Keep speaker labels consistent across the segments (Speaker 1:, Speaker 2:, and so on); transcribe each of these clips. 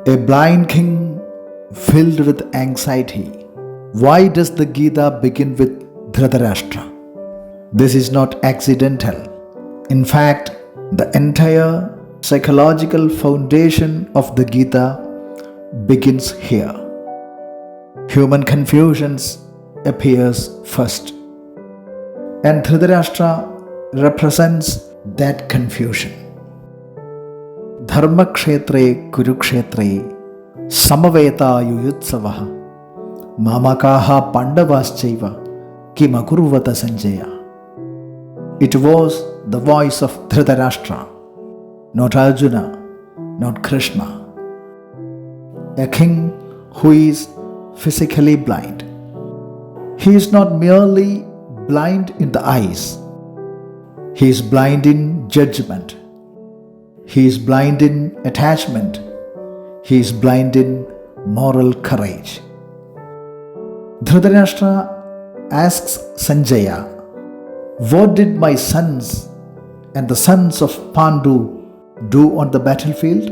Speaker 1: A blind king filled with anxiety. Why does the Gita begin with Dhṛtarāṣṭra? This is not accidental. In fact, the entire psychological foundation of the Gita begins here. Human confusions appears first, and Dhṛtarāṣṭra represents that confusion. Dharmakshetre Kurukshetre Samaveta Yuyutsavaha Mamakaha Pandavaschaiva Kimakurvata Sanjaya. It was the voice of Dhṛtarāṣṭra, not Arjuna, not Krishna. A king who is physically blind. He is not merely blind in the eyes. He is blind in judgment. He is blind in attachment. He is blind in moral courage. Dhṛtarāṣṭra asks Sanjaya, "What did my sons and the sons of Pandu do on the battlefield?"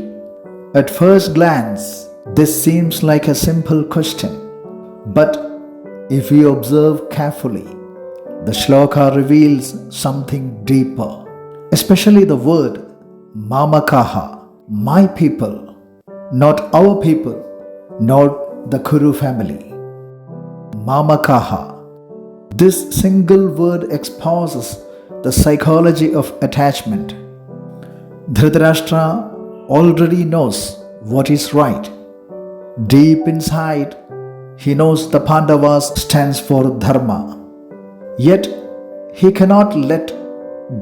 Speaker 1: At first glance, this seems like a simple question. But if we observe carefully, the shloka reveals something deeper, especially the word Mamakaha, my people, not our people, not the Kuru family. Mamakaha. This single word exposes the psychology of attachment. Dhṛtarāṣṭra already knows what is right. Deep inside, he knows the Pandavas stands for Dharma. Yet, he cannot let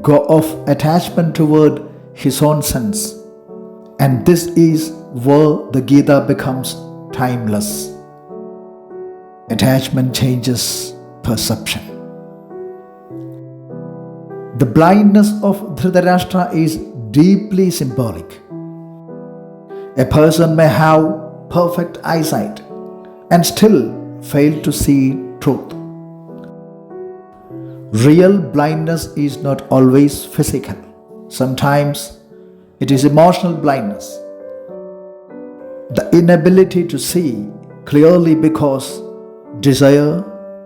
Speaker 1: go of attachment toward his own sons. And this is where the Gita becomes timeless. Attachment changes perception. The blindness of Dhṛtarāṣṭra is deeply symbolic. A person may have perfect eyesight and still fail to see truth. Real blindness is not always physical. Sometimes it is emotional blindness. The inability to see clearly because desire,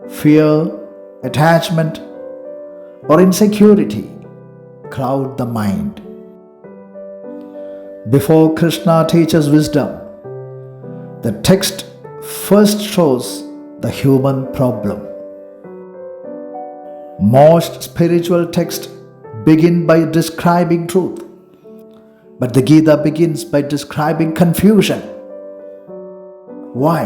Speaker 1: fear, attachment, or insecurity cloud the mind. Before Krishna teaches wisdom, the text first shows the human problem. Most spiritual texts begin by describing truth, but the Gita begins by describing confusion. Why?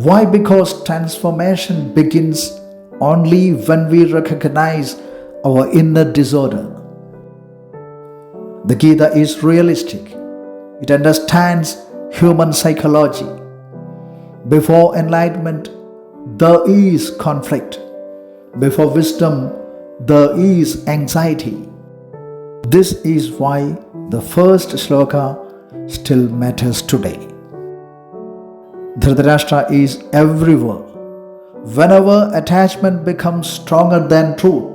Speaker 1: Why? Because transformation begins only when we recognize our inner disorder. The Gita is realistic. It understands human psychology. Before enlightenment, there is conflict. Before wisdom, there is anxiety. This is why the first shloka still matters today. Dhṛtarāṣṭra is everywhere. Whenever attachment becomes stronger than truth,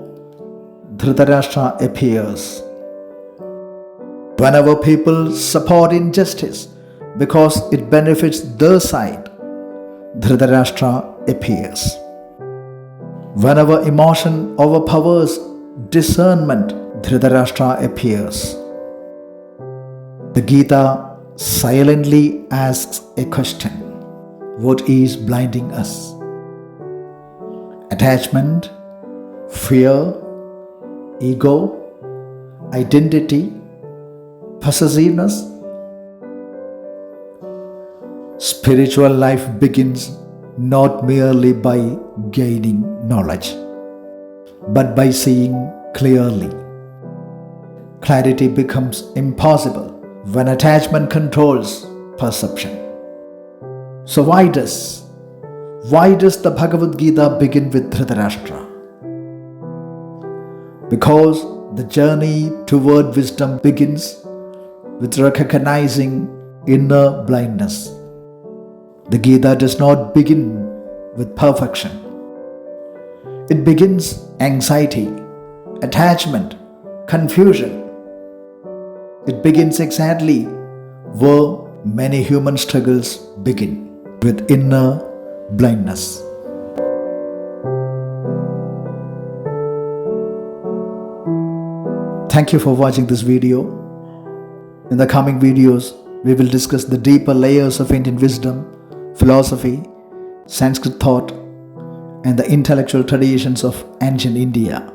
Speaker 1: Dhṛtarāṣṭra appears. Whenever people support injustice because it benefits their side, Dhṛtarāṣṭra appears. Whenever emotion overpowers discernment, Dhṛtarāṣṭra appears. The Gita silently asks a question: what is blinding us? Attachment, fear, ego, identity, possessiveness. Spiritual life begins not merely by gaining knowledge, but by seeing clearly. Clarity becomes impossible when attachment controls perception. So why does the Bhagavad Gītā begin with Dhṛtarāṣṭra? Because the journey toward wisdom begins with recognizing inner blindness. The Gita does not begin with perfection. It begins anxiety, attachment, confusion. It begins exactly where many human struggles begin, with inner blindness. Thank you for watching this video. In the coming videos, we will discuss the deeper layers of Indian wisdom, philosophy, Sanskrit thought, and the intellectual traditions of ancient India.